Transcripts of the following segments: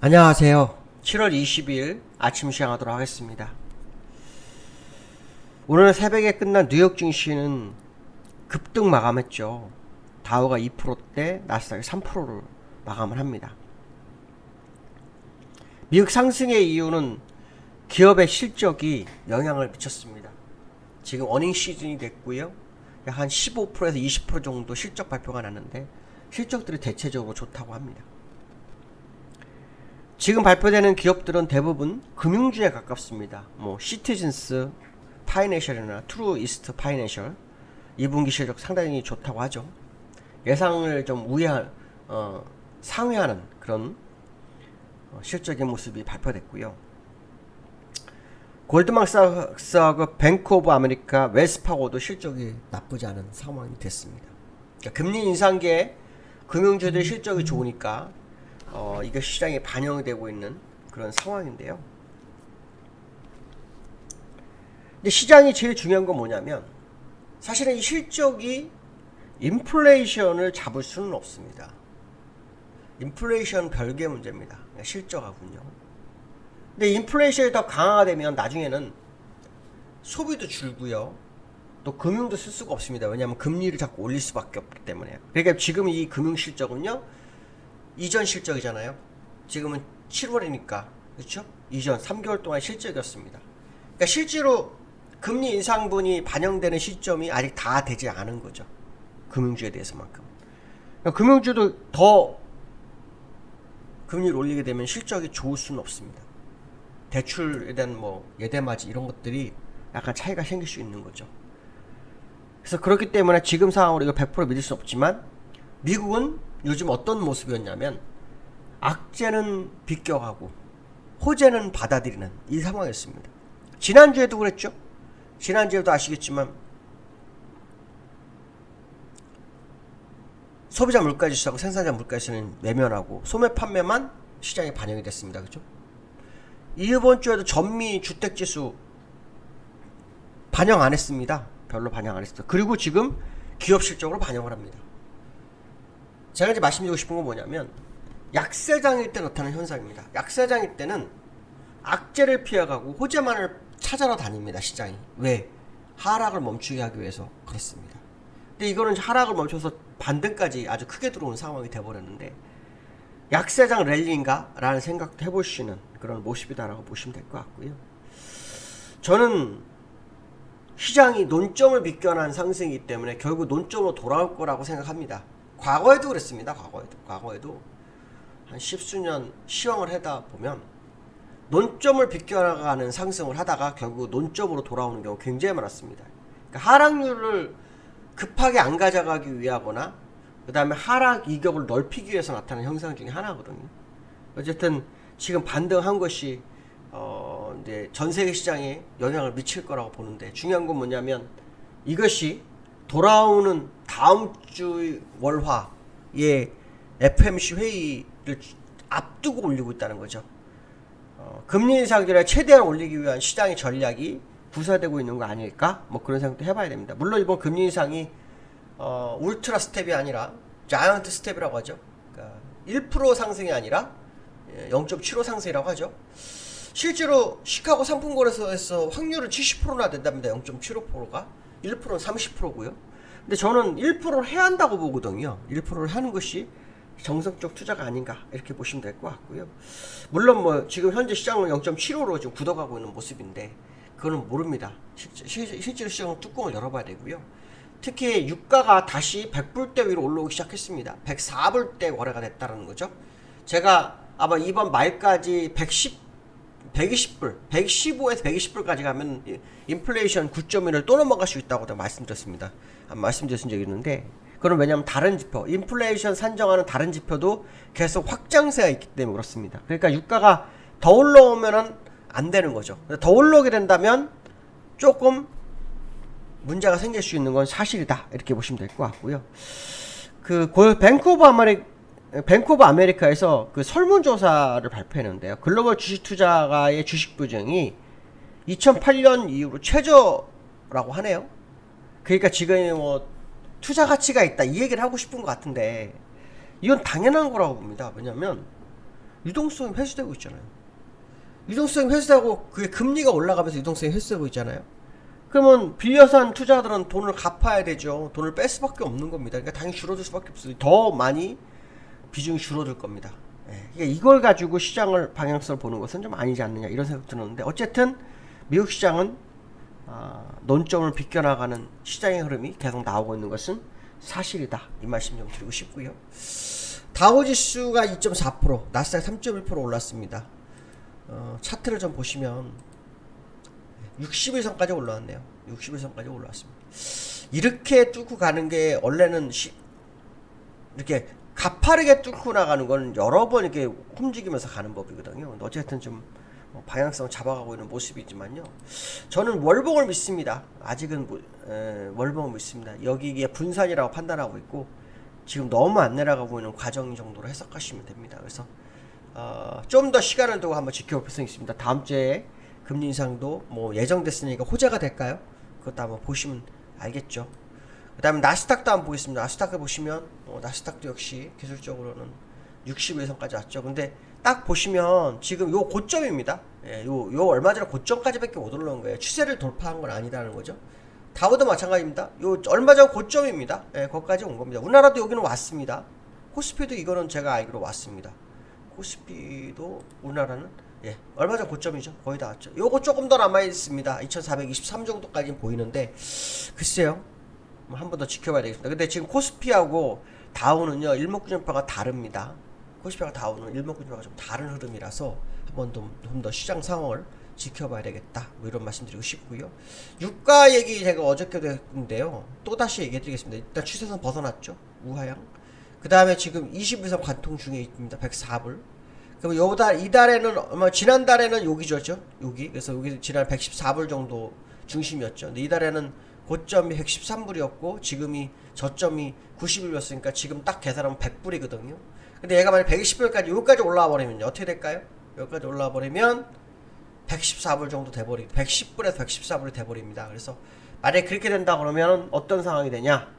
안녕하세요. 7월 20일 아침 시작하도록 하겠습니다. 오늘 새벽에 끝난 뉴욕 증시는 급등 마감했죠. 다우가 2%대, 나스닥이 3%를 마감을 합니다. 미국 상승의 이유는 기업의 실적이 영향을 미쳤습니다. 지금 어닝 시즌이 됐고요. 약 한 15%에서 20% 정도 실적 발표가 났는데 실적들이 대체적으로 좋다고 합니다. 지금 발표되는 기업들은 대부분 금융주에 가깝습니다. 시티즌스 파이낸셜이나 트루이스트 파이낸셜 2분기 실적 상당히 좋다고 하죠. 예상을 좀 상회하는 그런 실적의 모습이 발표됐고요. 골드만삭스하고 뱅크 오브 아메리카, 웰스파고도 실적이 나쁘지 않은 상황이 됐습니다. 그러니까 금리 인상기에 금융주들 실적이 좋으니까 이게 시장에 반영이 되고 있는 그런 상황인데요. 근데 시장이 제일 중요한 건 뭐냐면 사실은 이 실적이 인플레이션을 잡을 수는 없습니다. 인플레이션 별개의 문제입니다. 그러니까 실적하군요. 근데 인플레이션이 더 강화가 되면 나중에는 소비도 줄고요. 또 금융도 쓸 수가 없습니다. 왜냐하면 금리를 자꾸 올릴 수밖에 없기 때문에. 그러니까 지금 이 금융 실적은요. 이전 실적이잖아요. 지금은 7월이니까 그렇죠? 이전 3개월 동안 실적이었습니다. 그러니까 실제로 금리 인상분이 반영되는 시점이 아직 다 되지 않은 거죠. 금융주에 대해서만큼. 그러니까 금융주도 더 금리를 올리게 되면 실적이 좋을 수는 없습니다. 대출에 대한 예대마진 이런 것들이 약간 차이가 생길 수 있는 거죠. 그래서 그렇기 때문에 지금 상황으로 이거 100% 믿을 수 없지만 미국은 요즘 어떤 모습이었냐면 악재는 비껴가고 호재는 받아들이는 이 상황이었습니다. 지난주에도 그랬죠. 지난주에도 아시겠지만 소비자 물가지수하고 생산자 물가지수는 외면하고 소매 판매만 시장에 반영이 됐습니다. 그렇죠? 이번 주에도 전미 주택지수 반영 안 했습니다. 별로 반영 안 했어요. 그리고 지금 기업 실적으로 반영을 합니다. 제가 이제 말씀드리고 싶은 건 뭐냐면 약세장일 때 나타나는 현상입니다. 약세장일 때는 악재를 피해가고 호재만을 찾아러 다닙니다. 시장이. 왜? 하락을 멈추게 하기 위해서 그렇습니다. 근데 이거는 하락을 멈춰서 반등까지 아주 크게 들어오는 상황이 돼버렸는데 약세장 랠리인가? 라는 생각도 해볼 수 있는 그런 모습이다라고 보시면 될 것 같고요. 저는 시장이 논점을 비껴난 상승이기 때문에 결국 논점으로 돌아올 거라고 생각합니다. 과거에도 그랬습니다. 과거에도 한 십수년 시황을 하다 보면 논점을 비껴나가는 상승을 하다가 결국 논점으로 돌아오는 경우 굉장히 많았습니다. 그러니까 하락률을 급하게 안 가져가기 위하거나 그 다음에 하락 이격을 넓히기 위해서 나타나는 현상 중에 하나거든요. 어쨌든 지금 반등한 것이 이제 전 세계 시장에 영향을 미칠 거라고 보는데 중요한 건 뭐냐면 이것이 돌아오는 다음 주 월화에 FMC 회의를 앞두고 올리고 있다는 거죠. 금리 인상 전에 최대한 올리기 위한 시장의 전략이 구사되고 있는 거 아닐까? 그런 생각도 해봐야 됩니다. 물론 이번 금리 인상이 울트라 스텝이 아니라 자이언트 스텝이라고 하죠. 그러니까 1% 상승이 아니라 0.75 상승이라고 하죠. 실제로 시카고 상품거래소에서 확률은 70%나 된답니다. 0.75%가 1%는 30%고요. 근데 저는 1%를 해야 한다고 보거든요. 1%를 하는 것이 정성적 투자가 아닌가 이렇게 보시면 될 것 같고요. 물론 지금 현재 시장은 0.75로 지금 굳어가고 있는 모습인데 그거는 모릅니다. 실제로 시장은 뚜껑을 열어봐야 되고요. 특히 유가가 다시 100불대 위로 올라오기 시작했습니다. 104불대 거래가 됐다는 거죠. 제가 아마 이번 말까지 120불, 115에서 120불까지 가면 인플레이션 9.1을 또 넘어갈 수 있다고 제가 말씀드렸습니다. 말씀드린 적이 있는데 그건 왜냐하면 다른 지표, 인플레이션 산정하는 다른 지표도 계속 확장세가 있기 때문에 그렇습니다. 그러니까 유가가 더 올라오면은 안 되는 거죠. 더 올라오게 된다면 조금 문제가 생길 수 있는 건 사실이다 이렇게 보시면 될 것 같고요. 뱅크 오브 아메리카에서 그 설문조사를 발표했는데요. 글로벌 주식투자가의 주식 부정이 2008년 이후로 최저라고 하네요. 그러니까 지금 투자 가치가 있다 이 얘기를 하고 싶은 것 같은데 이건 당연한 거라고 봅니다. 왜냐면 유동성이 회수되고 있잖아요. 유동성이 회수되고 그게 금리가 올라가면서 유동성이 회수되고 있잖아요. 그러면 빌려서 한 투자들은 돈을 갚아야 되죠. 돈을 뺄 수밖에 없는 겁니다. 그러니까 당연히 줄어들 수밖에 없어요. 더 많이 비중이 줄어들 겁니다. 예, 그러니까 이걸 가지고 시장을 방향성을 보는 것은 좀 아니지 않느냐 이런 생각 드는데 어쨌든 미국 시장은 논점을 비껴나가는 시장의 흐름이 계속 나오고 있는 것은 사실이다. 이 말씀 좀 드리고 싶고요. 다우지수가 2.4%, 나스닥 3.1% 올랐습니다. 차트를 좀 보시면 60일선까지 올라왔네요. 60일선까지 올라왔습니다. 이렇게 뚫고 가는 게 원래는 이렇게 가파르게 뚫고 나가는 건 여러 번 이렇게 움직이면서 가는 법이거든요. 어쨌든 좀 방향성 잡아가고 있는 모습이지만요. 저는 월봉을 믿습니다. 아직은 월봉을 믿습니다. 여기에 분산이라고 판단하고 있고 지금 너무 안 내려가고 있는 과정 정도로 해석하시면 됩니다. 그래서 좀 더 시간을 두고 한번 지켜볼 필요성이 있습니다. 다음 주에 금리 인상도 뭐 예정됐으니까 호재가 될까요? 그것도 한번 보시면 알겠죠. 그 다음에 나스닥도 한번 보겠습니다. 나스닥을 보시면 나스닥도 역시 기술적으로는 60일선까지 왔죠. 근데 딱 보시면 지금 요 고점입니다. 예, 요 얼마 전에 고점까지밖에 못 올라온 거예요. 추세를 돌파한 건 아니라는 거죠. 다우도 마찬가지입니다. 요 얼마 전 고점입니다. 예, 거기까지 온 겁니다. 우리나라도 여기는 왔습니다. 코스피도 이거는 제가 알기로 왔습니다. 코스피도 우리나라는 예, 얼마 전 고점이죠. 거의 다 왔죠. 요거 조금 더 남아 있습니다. 2423 정도까지는 보이는데 글쎄요. 한 번 더 지켜봐야 되겠습니다. 근데 지금 코스피하고 다우는요 일목균형표가 다릅니다. 코스피하고 다우는 일목균형표가 좀 다른 흐름이라서 한 번 좀 더 시장 상황을 지켜봐야 되겠다. 뭐 이런 말씀드리고 싶고요. 유가 얘기 제가 어저께도 했는데요. 또 다시 얘기해드리겠습니다. 일단 추세선 벗어났죠. 우하향. 그 다음에 지금 20일선 관통 중에 있습니다. 104불. 그럼 이달에는 지난달에는 여기죠. 여기. 그래서 여기 지난 114불 정도 중심이었죠. 근데 이달에는 고점이 113불이었고 지금이 저점이 90불이었으니까 지금 딱 계산하면 100불이거든요. 근데 얘가 만약 120불까지 여기까지 올라와 버리면 어떻게 될까요? 여기까지 올라와 버리면 114불 정도 돼버리 110불에서 114불이 돼버립니다. 그래서 만약에 그렇게 된다 그러면 어떤 상황이 되냐?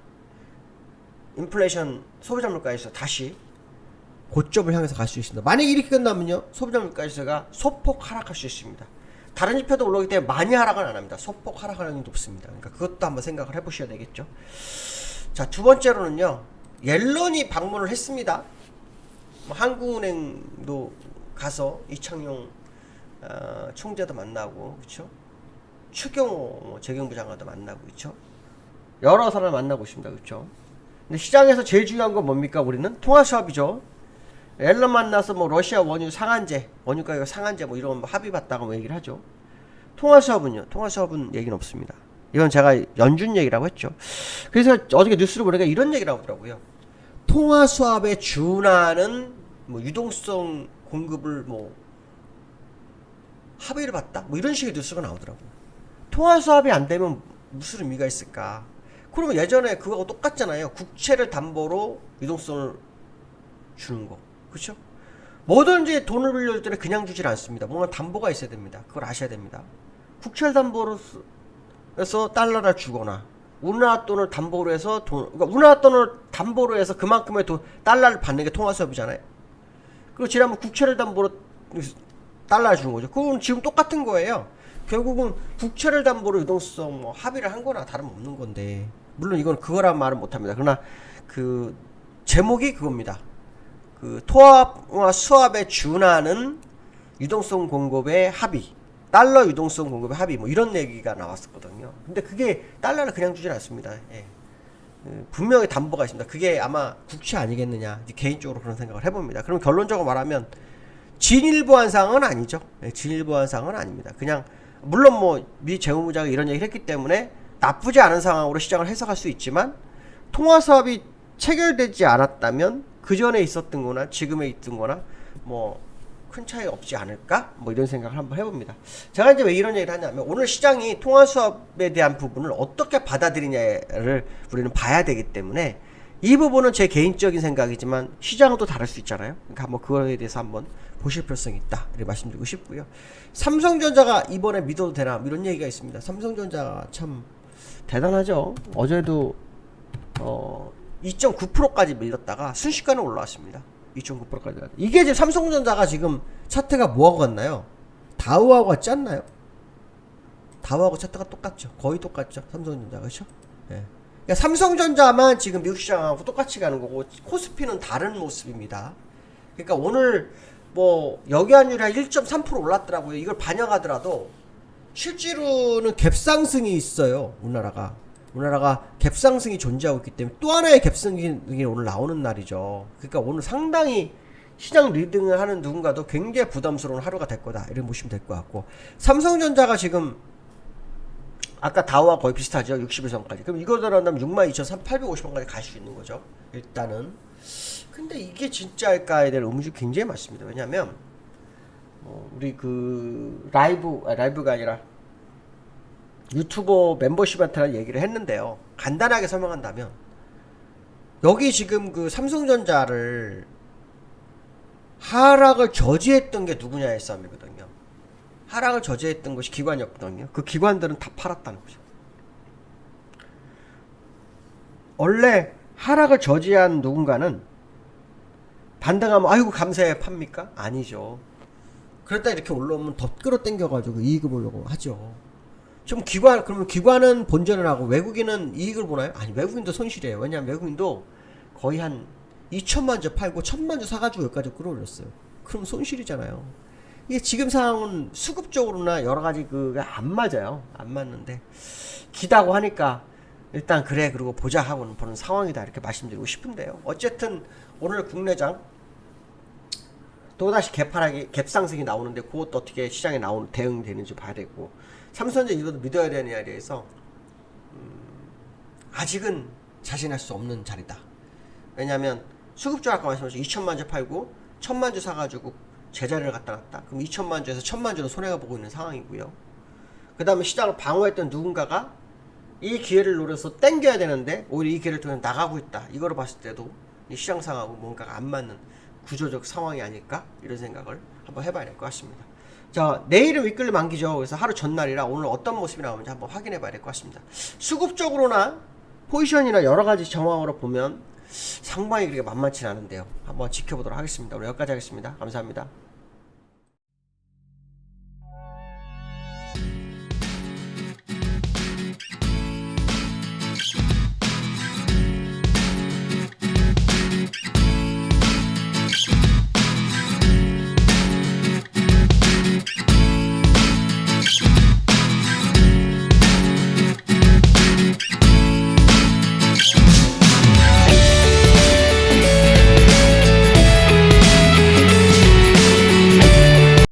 인플레이션 소비자 물가에서 다시 고점을 향해서 갈 수 있습니다. 만약에 이렇게 끝나면요 소비자 물가지수가 소폭 하락할 수 있습니다. 다른 지표도 올라오기 때문에 많이 하락은 안 합니다. 소폭 하락하는 게 높습니다. 그러니까 그것도 한번 생각을 해보셔야 되겠죠. 자, 두 번째로는요 옐런이 방문을 했습니다. 한국은행도 가서 이창용 총재도 만나고 그렇죠. 추경호 재경부 장관도 만나고 있죠. 여러 사람을 만나고 있습니다. 그렇죠. 근데 시장에서 제일 중요한 건 뭡니까? 우리는 통화 수합이죠. 앨런 만나서 뭐 러시아 원유 상한제, 원유 가격 상한제 뭐 이런 거 합의 봤다고 뭐 얘기를 하죠. 통화 수합은요? 통화 수합은 얘기는 없습니다. 이건 제가 연준 얘기라고 했죠. 그래서 어저께 뉴스를 보니까 이런 얘기를 하더라고요. 통화 수합에 준하는 뭐 유동성 공급을 뭐 합의를 봤다? 뭐 이런 식의 뉴스가 나오더라고요. 통화 수합이 안 되면 무슨 의미가 있을까? 그러면 예전에 그거하고 똑같잖아요. 국채를 담보로 유동성을 주는 거. 그렇죠? 뭐든지 돈을 빌려줄 때는 그냥 주질 않습니다. 뭔가 담보가 있어야 됩니다. 그걸 아셔야 됩니다. 국채 담보로 해서 달러를 주거나 우리나라 돈을 담보로 해서 그러니까 우리나라 돈을 담보로 해서 그만큼의 달러를 받는 게 통화 수합이잖아요. 그리고 지난번 국채를 담보로 달러를 주는 거죠. 그건 지금 똑같은 거예요. 결국은 국채를 담보로 유동성 뭐 합의를 한 거나 다름없는 건데 물론 이건 그거란 말은 못합니다. 그러나 그 제목이 그겁니다. 그 통화 수합에 준하는 유동성 공급의 합의, 달러 유동성 공급의 합의 뭐 이런 얘기가 나왔었거든요. 근데 그게 달러를 그냥 주진 않습니다. 예. 분명히 담보가 있습니다. 그게 아마 국채 아니겠느냐 개인적으로 그런 생각을 해봅니다. 그럼 결론적으로 말하면 진일보한 상은 아니죠. 예, 진일보한 상은 아닙니다. 그냥 물론 뭐 미 재무부장이 이런 얘기를 했기 때문에 나쁘지 않은 상황으로 시장을 해석할 수 있지만 통화 수합이 체결되지 않았다면 그 전에 있었던 거나 지금에 있던 거나 뭐 큰 차이 없지 않을까? 뭐 이런 생각을 한번 해봅니다. 제가 이제 왜 이런 얘기를 하냐면 오늘 시장이 통화 수합에 대한 부분을 어떻게 받아들이냐를 우리는 봐야 되기 때문에 이 부분은 제 개인적인 생각이지만 시장은 또 다를 수 있잖아요. 그러니까 한번 그거에 대해서 한번 보실 필요성이 있다. 이렇게 말씀드리고 싶고요. 삼성전자가 이번에 믿어도 되나? 이런 얘기가 있습니다. 삼성전자가 참 대단하죠. 어제도 2.9%까지 밀렸다가 순식간에 올라왔습니다. 2.9%까지 갔다. 이게 지금 삼성전자가 지금 차트가 뭐하고 같나요? 다우하고 같지 않나요? 다우하고 차트가 똑같죠. 거의 똑같죠. 삼성전자. 그렇죠? 예. 그러니까 삼성전자만 지금 미국 시장하고 똑같이 가는 거고 코스피는 다른 모습입니다. 그러니까 오늘 뭐 여기환율이 한 1.3% 올랐더라고요. 이걸 반영하더라도 실제로는 갭상승이 있어요. 우리나라가 갭상승이 존재하고 있기 때문에 또 하나의 갭상승이 오늘 나오는 날이죠. 그러니까 오늘 상당히 시장 리딩을 하는 누군가도 굉장히 부담스러운 하루가 될 거다. 이렇게 보시면 될 것 같고 삼성전자가 지금 아까 다우와 거의 비슷하죠. 61선까지. 그럼 이거 들어간다면 62,850원까지 갈 수 있는 거죠. 일단은. 근데 이게 진짜일까에 대한 의문이 굉장히 많습니다. 왜냐면 우리 그 라이브가 아니라 유튜버 멤버십한테 얘기를 했는데요. 간단하게 설명한다면 여기 지금 그 삼성전자를 하락을 저지했던 게 누구냐의 싸움이거든요. 하락을 저지했던 것이 기관이었거든요. 그 기관들은 다 팔았다는 거죠. 원래 하락을 저지한 누군가는 반등하면 아이고 감사해 팝니까? 아니죠. 그랬다 이렇게 올라오면 더 끌어당겨가지고 이익을 보려고 하죠. 좀 그러면 기관은 본전을 하고 외국인은 이익을 보나요? 아니, 외국인도 손실이에요. 왜냐면 외국인도 거의 한 2천만 주 팔고 1,000만 주 사가지고 여기까지 끌어올렸어요. 그럼 손실이잖아요. 이게 지금 상황은 수급적으로나 여러 가지 그가 안 맞아요. 안 맞는데 기다고 하니까 일단 그래 그리고 보자 하고는 보는 상황이다 이렇게 말씀드리고 싶은데요. 어쨌든 오늘 국내장 또다시 갭상승이 나오는데 그것도 어떻게 시장에 대응되는지 봐야 되고 삼성전자 이것도 믿어야 되느냐에 대해서 아직은 자신할 수 없는 자리다. 왜냐하면 수급주 아까 말씀하신 2천만 주 팔고 1,000만 주 사가지고 제자리를 갖다 놨다. 그럼 2천만 주에서 1,000만 주는 손해가 보고 있는 상황이고요. 그 다음에 시장을 방어했던 누군가가 이 기회를 노려서 땡겨야 되는데 오히려 이 기회를 통해 나가고 있다. 이거를 봤을 때도 이 시장 상황하고 뭔가가 안 맞는 구조적 상황이 아닐까? 이런 생각을 한번 해봐야 될 것 같습니다. 자, 내일은 윗끌리 만기죠. 그래서 하루 전날이라 오늘 어떤 모습이 나오는지 한번 확인해 봐야 될 것 같습니다. 수급적으로나 포지션이나 여러 가지 정황으로 보면 상방이 그렇게 만만치 않은데요. 한번 지켜보도록 하겠습니다. 오늘 여기까지 하겠습니다. 감사합니다.